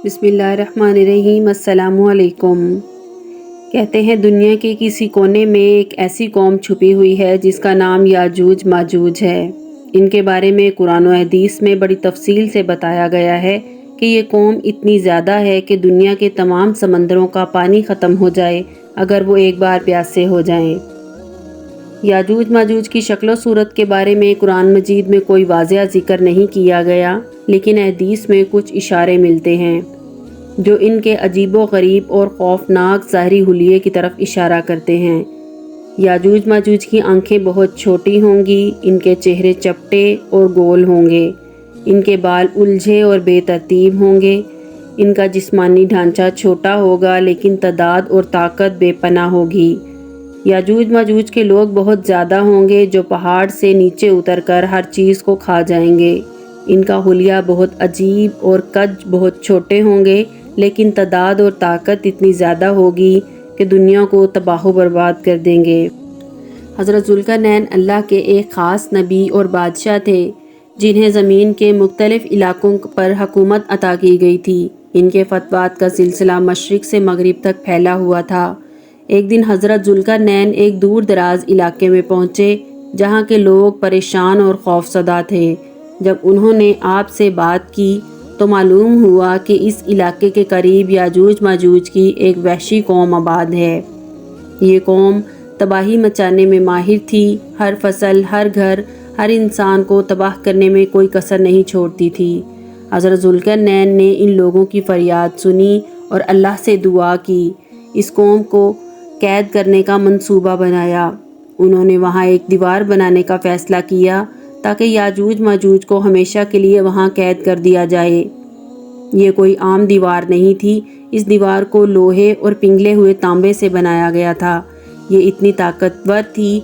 بسم اللہ الرحمن الرحیم۔ السلام علیکم۔ کہتے ہیں دنیا کے کسی کونے میں ایک ایسی قوم چھپی ہوئی ہے جس کا نام یاجوج ماجوج ہے۔ ان کے بارے میں قرآن و حدیث میں بڑی تفصیل سے بتایا گیا ہے کہ یہ قوم اتنی زیادہ ہے کہ دنیا کے تمام سمندروں کا پانی ختم ہو جائے اگر وہ ایک بار پیاسے ہو جائیں۔ یاجوج ماجوج کی شکل و صورت کے بارے میں قرآن مجید میں کوئی واضح ذکر نہیں کیا گیا، لیکن حدیث میں کچھ اشارے ملتے ہیں جو ان کے عجیب و غریب اور خوفناک ظاہری حلیے کی طرف اشارہ کرتے ہیں۔ یاجوج ماجوج کی آنکھیں بہت چھوٹی ہوں گی، ان کے چہرے چپٹے اور گول ہوں گے، ان کے بال الجھے اور بے ترتیب ہوں گے، ان کا جسمانی ڈھانچہ چھوٹا ہوگا لیکن تعداد اور طاقت بے پناہ ہوگی۔ یاجوج ماجوج کے لوگ بہت زیادہ ہوں گے جو پہاڑ سے نیچے اتر کر ہر چیز کو کھا جائیں گے۔ ان کا حلیہ بہت عجیب اور قد بہت چھوٹے ہوں گے، لیکن تعداد اور طاقت اتنی زیادہ ہوگی کہ دنیا کو تباہ و برباد کر دیں گے۔ حضرت ذوالقرنین اللہ کے ایک خاص نبی اور بادشاہ تھے جنہیں زمین کے مختلف علاقوں پر حکومت عطا کی گئی تھی۔ ان کے فتویٰ کا سلسلہ مشرق سے مغرب تک پھیلا ہوا تھا۔ ایک دن حضرت ذوالقرنین ایک دور دراز علاقے میں پہنچے جہاں کے لوگ پریشان اور خوفزدہ تھے۔ جب انہوں نے آپ سے بات کی تو معلوم ہوا کہ اس علاقے کے قریب یاجوج ماجوج کی ایک وحشی قوم آباد ہے۔ یہ قوم تباہی مچانے میں ماہر تھی، ہر فصل، ہر گھر، ہر انسان کو تباہ کرنے میں کوئی کسر نہیں چھوڑتی تھی۔ حضرت ذوالقرنین نے ان لوگوں کی فریاد سنی اور اللہ سے دعا کی، اس قوم کو قید کرنے کا منصوبہ بنایا۔ انہوں نے وہاں ایک دیوار بنانے کا فیصلہ کیا تاکہ یاجوج ماجوج کو ہمیشہ کے لیے وہاں قید کر دیا جائے۔ یہ کوئی عام دیوار نہیں تھی، اس دیوار کو لوہے اور پنگھلے ہوئے تانبے سے بنایا گیا تھا۔ یہ اتنی طاقتور تھی،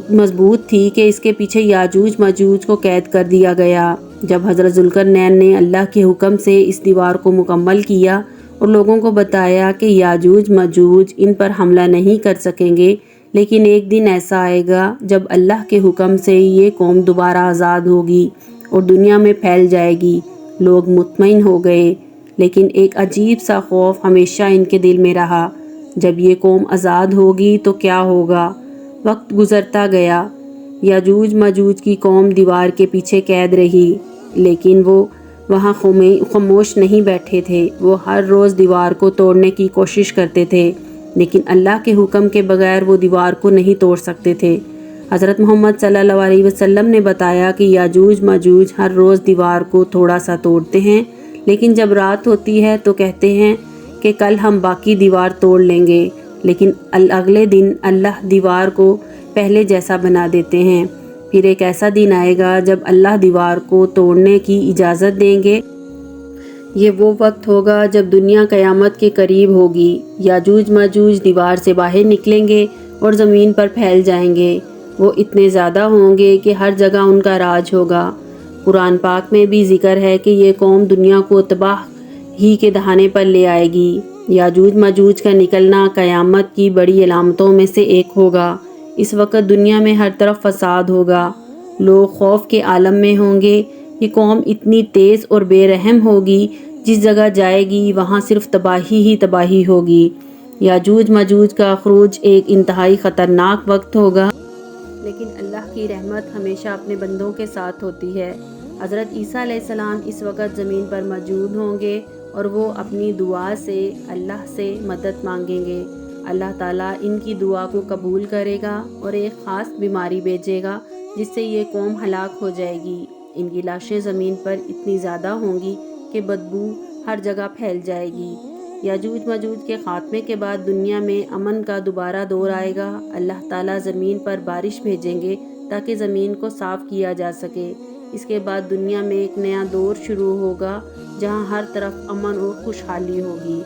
مضبوط تھی کہ اس کے پیچھے یاجوج ماجوج کو قید کر دیا گیا۔ جب حضرت ذوالقرنین نے اللہ کے حکم سے اس دیوار کو مکمل کیا اور لوگوں کو بتایا کہ یاجوج ماجوج ان پر حملہ نہیں کر سکیں گے، لیکن ایک دن ایسا آئے گا جب اللہ کے حکم سے یہ قوم دوبارہ آزاد ہوگی اور دنیا میں پھیل جائے گی، لوگ مطمئن ہو گئے۔ لیکن ایک عجیب سا خوف ہمیشہ ان کے دل میں رہا، جب یہ قوم آزاد ہوگی تو کیا ہوگا؟ وقت گزرتا گیا، یاجوج ماجوج کی قوم دیوار کے پیچھے قید رہی، لیکن وہ وہاں خاموش نہیں بیٹھے تھے۔ وہ ہر روز دیوار کو توڑنے کی کوشش کرتے تھے، لیکن اللہ کے حکم کے بغیر وہ دیوار کو نہیں توڑ سکتے تھے۔ حضرت محمد صلی اللہ علیہ وسلم نے بتایا کہ یاجوج ماجوج ہر روز دیوار کو تھوڑا سا توڑتے ہیں، لیکن جب رات ہوتی ہے تو کہتے ہیں کہ کل ہم باقی دیوار توڑ لیں گے، لیکن اگلے دن اللہ دیوار کو پہلے جیسا بنا دیتے ہیں۔ پھر ایک ایسا دن آئے گا جب اللہ دیوار کو توڑنے کی اجازت دیں گے۔ یہ وہ وقت ہوگا جب دنیا قیامت کے قریب ہوگی۔ یاجوج ماجوج دیوار سے باہر نکلیں گے اور زمین پر پھیل جائیں گے۔ وہ اتنے زیادہ ہوں گے کہ ہر جگہ ان کا راج ہوگا۔ قرآن پاک میں بھی ذکر ہے کہ یہ قوم دنیا کو تباہ ہی کے دہانے پر لے آئے گی۔ یاجوج ماجوج کا نکلنا قیامت کی بڑی علامتوں میں سے ایک ہوگا۔ اس وقت دنیا میں ہر طرف فساد ہوگا، لوگ خوف کے عالم میں ہوں گے۔ یہ قوم اتنی تیز اور بے رحم ہوگی، جس جگہ جائے گی وہاں صرف تباہی ہی تباہی ہوگی۔ یاجوج ماجوج کا خروج ایک انتہائی خطرناک وقت ہوگا، لیکن اللہ کی رحمت ہمیشہ اپنے بندوں کے ساتھ ہوتی ہے۔ حضرت عیسیٰ علیہ السلام اس وقت زمین پر موجود ہوں گے اور وہ اپنی دعا سے اللہ سے مدد مانگیں گے۔ اللہ تعالیٰ ان کی دعا کو قبول کرے گا اور ایک خاص بیماری بھیجے گا جس سے یہ قوم ہلاک ہو جائے گی۔ ان کی لاشیں زمین پر اتنی زیادہ ہوں گی کہ بدبو ہر جگہ پھیل جائے گی۔ یاجوج ماجوج کے خاتمے کے بعد دنیا میں امن کا دوبارہ دور آئے گا۔ اللہ تعالیٰ زمین پر بارش بھیجیں گے تاکہ زمین کو صاف کیا جا سکے۔ اس کے بعد دنیا میں ایک نیا دور شروع ہوگا جہاں ہر طرف امن اور خوشحالی ہوگی۔